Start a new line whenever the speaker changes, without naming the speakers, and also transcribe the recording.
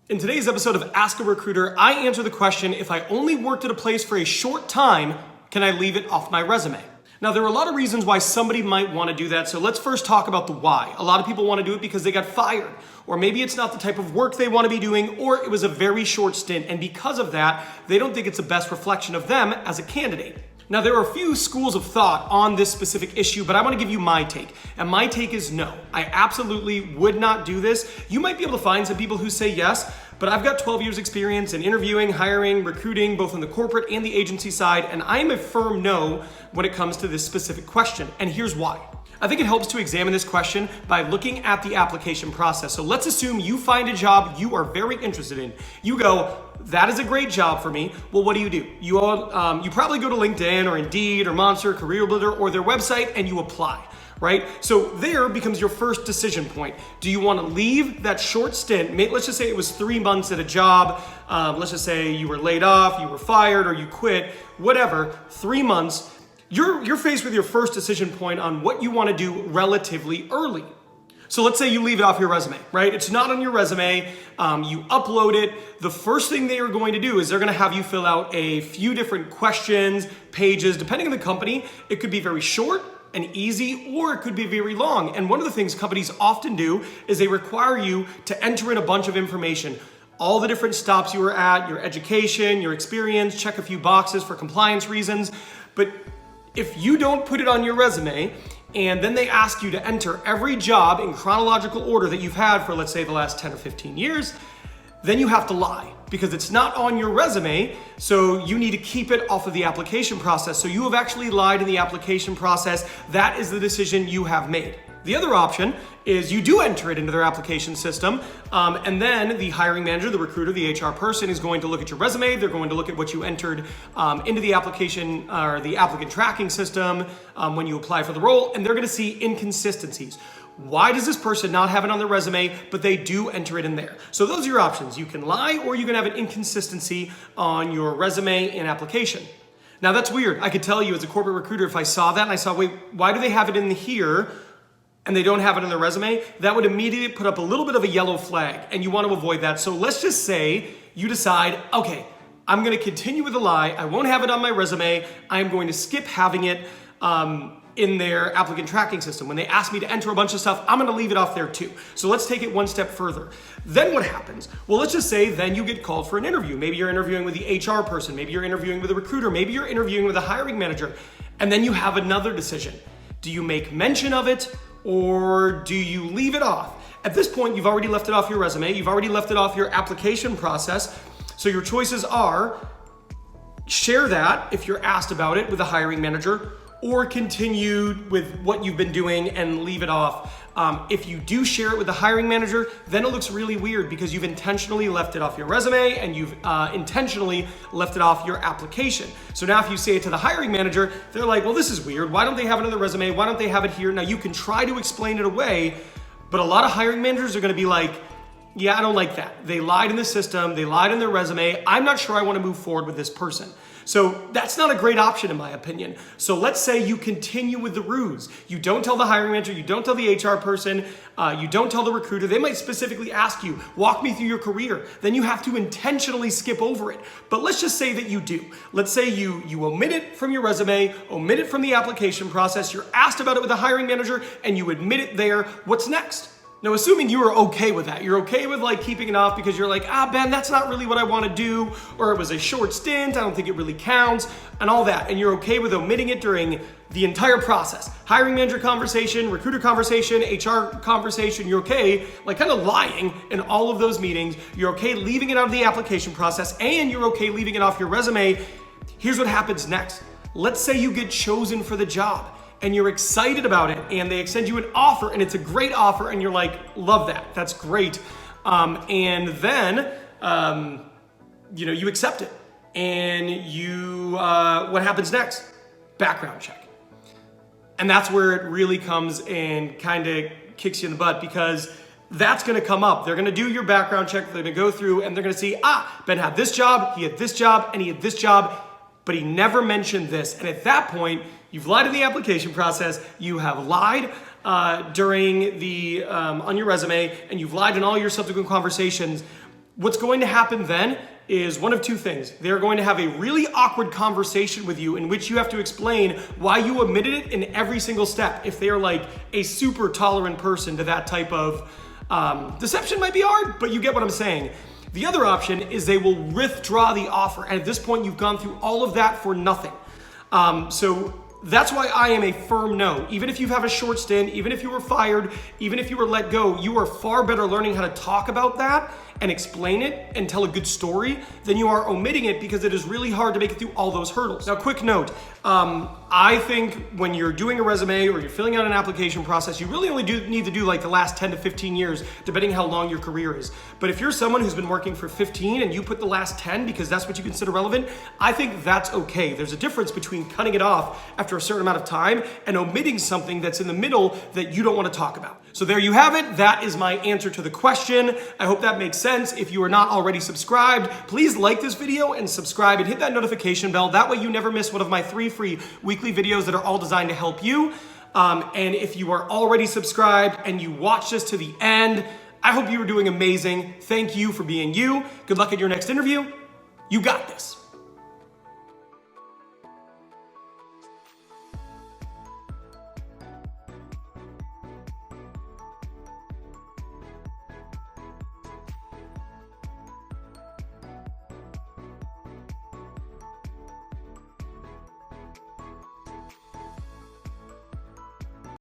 In today's episode of Ask a Recruiter, I answer the question, if I only worked at a place for a short time, can I leave it off my resume? Now, there are a lot of reasons why somebody might want to do that, so let's first talk about the why. A lot of people want to do it because they got fired, or maybe it's not the type of work they want to be doing, or it was a very short stint, and because of that, they don't think it's the best reflection of them as a candidate. Now, there are a few schools of thought on this specific issue, but I want to give you my take. And my take is no. I absolutely would not do this. You might be able to find some people who say yes, but I've got 12 years experience in interviewing, hiring, recruiting, both on the corporate and the agency side, and I am a firm no when it comes to this specific question. And here's why. I think it helps to examine this question by looking at the application process. So let's assume you find a job you are very interested in. You go, that is a great job for me. Well, what do? You probably go to LinkedIn or Indeed or Monster, Career Builder, or their website and you apply, right? So there becomes your first decision point. Do you want to leave that short stint? Let's just say it was 3 months at a job. Let's just say you were laid off, you were fired, or you quit, whatever, 3 months. You're faced with your first decision point on what you want to do relatively early. So let's say you leave it off your resume, right? It's not on your resume, you upload it. The first thing they are going to do is they're going to have you fill out a few different questions, pages, depending on the company. It could be very short and easy, or it could be very long. And one of the things companies often do is they require you to enter in a bunch of information. All the different stops you were at, your education, your experience, check a few boxes for compliance reasons. But if you don't put it on your resume, and then they ask you to enter every job in chronological order that you've had for, let's say, the last 10 or 15 years, then you have to lie because it's not on your resume, so you need to keep it off of the application process. So you have actually lied in the application process. That is the decision you have made. The other option is you do enter it into their application system, and then the hiring manager, the recruiter, the HR person is going to look at your resume. They're going to look at what you entered into the application or the applicant tracking system when you apply for the role, and they're going to see inconsistencies. Why does this person not have it on their resume, but they do enter it in there? So those are your options. You can lie, or you can have an inconsistency on your resume and application. Now that's weird. I could tell you as a corporate recruiter, if I saw that and I saw, wait, why do they have it in here and they don't have it on their resume, that would immediately put up a little bit of a yellow flag, and you want to avoid that. So let's just say you decide, okay, I'm going to continue with the lie. I won't have it on my resume. I'm going to skip having it in their applicant tracking system. When they ask me to enter a bunch of stuff, I'm going to leave it off there too. So let's take it one step further. Then what happens? Well, let's just say then you get called for an interview. Maybe you're interviewing with the HR person. Maybe you're interviewing with a recruiter. Maybe you're interviewing with a hiring manager. And then you have another decision. Do you make mention of it, or do you leave it off? At this point, you've already left it off your resume. You've already left it off your application process. So your choices are share that if you're asked about it with a hiring manager, or continue with what you've been doing and leave it off. If you do share it with the hiring manager, then it looks really weird because you've intentionally left it off your resume and you've intentionally left it off your application. So now if you say it to the hiring manager, they're like, well, this is weird. Why don't they have it on the resume? Why don't they have it here? Now you can try to explain it away, but a lot of hiring managers are gonna be like, yeah, I don't like that. They lied in the system, they lied in their resume. I'm not sure I wanna move forward with this person. So that's not a great option in my opinion. So let's say you continue with the ruse. You don't tell the hiring manager, you don't tell the HR person, you don't tell the recruiter. They might specifically ask you, walk me through your career. Then you have to intentionally skip over it. But let's just say that you do. Let's say you omit it from your resume, omit it from the application process, you're asked about it with the hiring manager, and you admit it there. What's next? Now, assuming you are okay with that, you're okay with like keeping it off because you're like, Ben, that's not really what I want to do, or it was a short stint, I don't think it really counts, and all that, and you're okay with omitting it during the entire process. Hiring manager conversation, recruiter conversation, HR conversation, you're okay, like kind of lying in all of those meetings, you're okay leaving it out of the application process, and you're okay leaving it off your resume. Here's what happens next. Let's say you get chosen for the job, and you're excited about it, and they extend you an offer, and it's a great offer, and you're like, love that, that's great. And then, you accept it, and what happens next? Background check. And that's where it really comes and kind of kicks you in the butt, because that's gonna come up. They're gonna do your background check, they're gonna go through, and they're gonna see, Ben had this job, he had this job, and he had this job, but he never mentioned this. And at that point, you've lied in the application process, you have lied during on your resume, and you've lied in all your subsequent conversations. What's going to happen then is one of two things. They're going to have a really awkward conversation with you in which you have to explain why you omitted it in every single step. If they are like a super tolerant person to that type of deception, might be hard, but you get what I'm saying. The other option is they will withdraw the offer. And at this point, you've gone through all of that for nothing. So that's why I am a firm no. Even if you have a short stint, even if you were fired, even if you were let go, you are far better learning how to talk about that and explain it and tell a good story than you are omitting it, because it is really hard to make it through all those hurdles. Now, quick note, I think when you're doing a resume or you're filling out an application process, you really only need to do like the last 10 to 15 years, depending how long your career is. But if you're someone who's been working for 15 and you put the last 10 because that's what you consider relevant, I think that's okay. There's a difference between cutting it off after a certain amount of time and omitting something that's in the middle that you don't want to talk about. So there you have it. That is my answer to the question. I hope that makes sense. If you are not already subscribed, please like this video and subscribe and hit that notification bell. That way you never miss one of my 3 free weekly videos that are all designed to help you. And if you are already subscribed and you watch this to the end, I hope you are doing amazing. Thank you for being you. Good luck at your next interview. You got this.